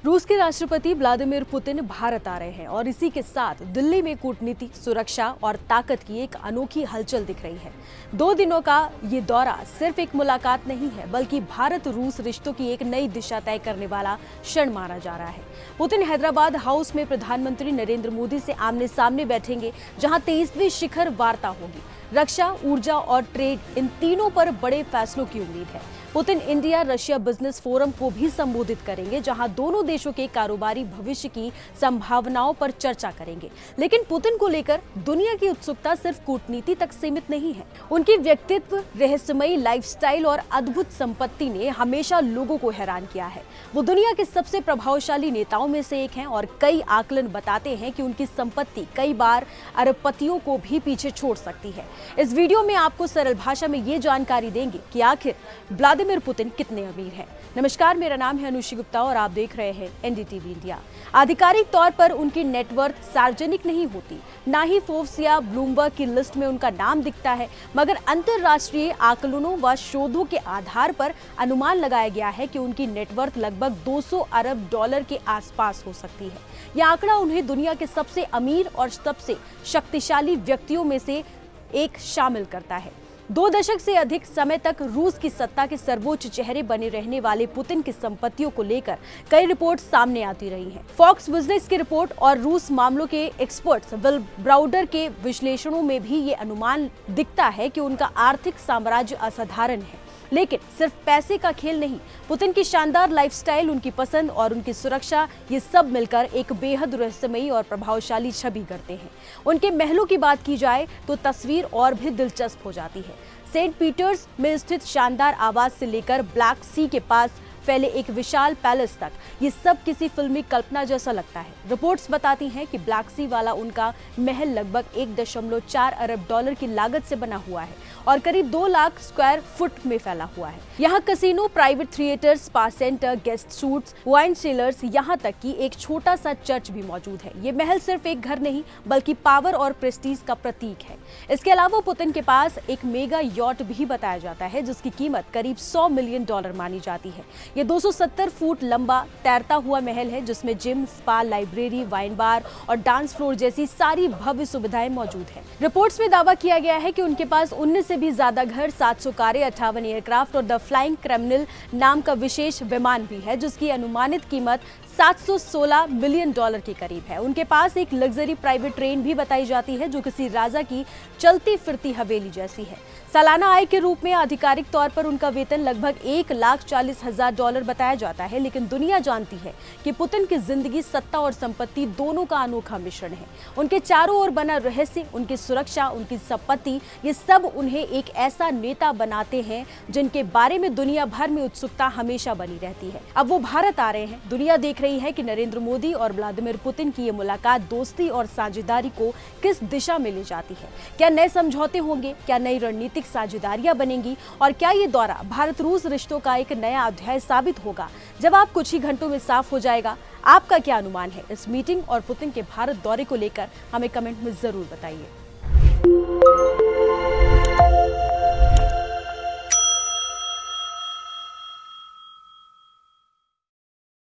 रूस के राष्ट्रपति व्लादिमीर पुतिन भारत आ रहे हैं और इसी के साथ दिल्ली में कूटनीति, सुरक्षा और ताकत की एक अनोखी हलचल दिख रही है। 2 दिनों का ये दौरा सिर्फ एक मुलाकात नहीं है, बल्कि भारत रूस रिश्तों की एक नई दिशा तय करने वाला क्षण माना जा रहा है। पुतिन हैदराबाद हाउस में प्रधानमंत्री नरेंद्र मोदी से आमने सामने बैठेंगे, जहां 23वीं शिखर वार्ता होगी। रक्षा, ऊर्जा और ट्रेड, इन तीनों पर बड़े फैसलों की उम्मीद है। Putin India Russia business forum को भी संबोधित करेंगे, जहां दोनों देशों के कारोबारी भविष्य की संभावनाओं पर चर्चा करेंगे। लेकिन पुतिन को लेकर दुनिया की उत्सुकता सिर्फ कूटनीति तक सीमित नहीं है। उनकी व्यक्तित्व, रहस्यमयी लाइफस्टाइल और अद्भुत संपत्ति ने हमेशा लोगों को हैरान किया है। वो दुनिया के सबसे प्रभावशाली नेताओं में से एक हैं और कई आकलन बताते हैं कि उनकी संपत्ति कई बार अरबपतियों को भी पीछे छोड़ सकती है। इस वीडियो में आपको सरल भाषा में ये जानकारी देंगे कि आखिर व्लादिमीर पुतिन कितने अमीर हैं। नमस्कार, मेरा नाम है अनुषी गुप्ता और आप देख रहे हैं एनडीटीवी इंडिया। आधिकारिक तौर पर उनकी नेटवर्थ सार्वजनिक नहीं होती, ना ही फोर्ब्स या ब्लूमबर्ग की लिस्ट में उनका नाम दिखता है, मगर अंतरराष्ट्रीय आकलनों व शोधों के आधार पर अनुमान लगाया गया है कि उनकी नेटवर्थ लगभग 200 अरब डॉलर के आसपास हो सकती है। यह आंकड़ा उन्हें दुनिया के सबसे अमीर और सबसे शक्तिशाली व्यक्तियों में से एक शामिल करता है। 2 दशक से अधिक समय तक रूस की सत्ता के सर्वोच्च चेहरे बने रहने वाले पुतिन की संपत्तियों को लेकर कई रिपोर्ट सामने आती रही हैं। फॉक्स बिजनेस की रिपोर्ट और रूस मामलों के एक्सपर्ट्स विल ब्राउडर के विश्लेषणों में भी ये अनुमान दिखता है कि उनका आर्थिक साम्राज्य असाधारण है। लेकिन सिर्फ पैसे का खेल नहीं, पुतिन की शानदार लाइफस्टाइल, उनकी पसंद और उनकी सुरक्षा, ये सब मिलकर एक बेहद रहस्यमयी और प्रभावशाली छवि करते हैं। उनके महलों की बात की जाए तो तस्वीर और भी दिलचस्प हो जाती है। सेंट पीटर्स में स्थित शानदार आवास से लेकर ब्लैक सी के पास फैले एक विशाल पैलेस तक, ये सब किसी फिल्मी कल्पना जैसा लगता है। रिपोर्ट्स बताती हैं कि ब्लैक सी वाला उनका महल लगभग 1.4 अरब डॉलर की लागत से बना हुआ है और करीब 2 लाख स्क्वायर फुट में फैला हुआ है। यहाँ casino, private theatre, spa centre, guest suits, wine sellers, यहाँ तक कि एक छोटा सा चर्च भी मौजूद है। ये महल सिर्फ एक घर नहीं, बल्कि पावर और प्रेस्टीज का प्रतीक है। इसके अलावा पुतिन के पास एक मेगा यॉट भी बताया जाता है, जिसकी कीमत करीब $100 मिलियन मानी जाती है। ये 270 फुट लंबा तैरता हुआ महल है, जिसमें जिम, स्पा, लाइब्रेरी, वाइन बार और डांस फ्लोर जैसी सारी भव्य सुविधाएं मौजूद हैं। रिपोर्ट्स में दावा किया गया है कि उनके पास 19 से भी ज्यादा घर, 700 कारें, 58 एयरक्राफ्ट और द फ्लाइंग क्रेमलिन नाम का विशेष विमान भी है, जिसकी अनुमानित कीमत $716 मिलियन के करीब है। उनके पास एक लग्जरी प्राइवेट ट्रेन भी बताई जाती है, जो किसी राजा की चलती फिरती हवेली जैसी है। सालाना आय के रूप में आधिकारिक तौर पर उनका वेतन लगभग $1,40,000 बताया जाता है, लेकिन दुनिया जानती है कि पुतिन की जिंदगी सत्ता और संपत्ति दोनों का अनोखा मिश्रण है। उनके चारों ओर बना रहस्य, उनकी सुरक्षा, उनकी संपत्ति, ये सब उन्हें एक ऐसा नेता बनाते हैं जिनके बारे में दुनिया भर में उत्सुकता हमेशा बनी रहती है। अब वो भारत आ रहे हैं। दुनिया देख रही है कि नरेंद्र मोदी और व्लादिमीर पुतिन की ये मुलाकात दोस्ती और साझेदारी को किस दिशा में ले जाती है। क्या नए समझौते होंगे, क्या नई रणनीतिक साझेदारियां बनेंगी और क्या ये दौरा भारत रूस रिश्तों का एक नया अध्याय साबित होगा? जवाब कुछ ही घंटों में साफ हो जाएगा। आपका क्या अनुमान है इस मीटिंग और पुतिन के भारत दौरे को लेकर? हमें कमेंट में जरूर बताइए।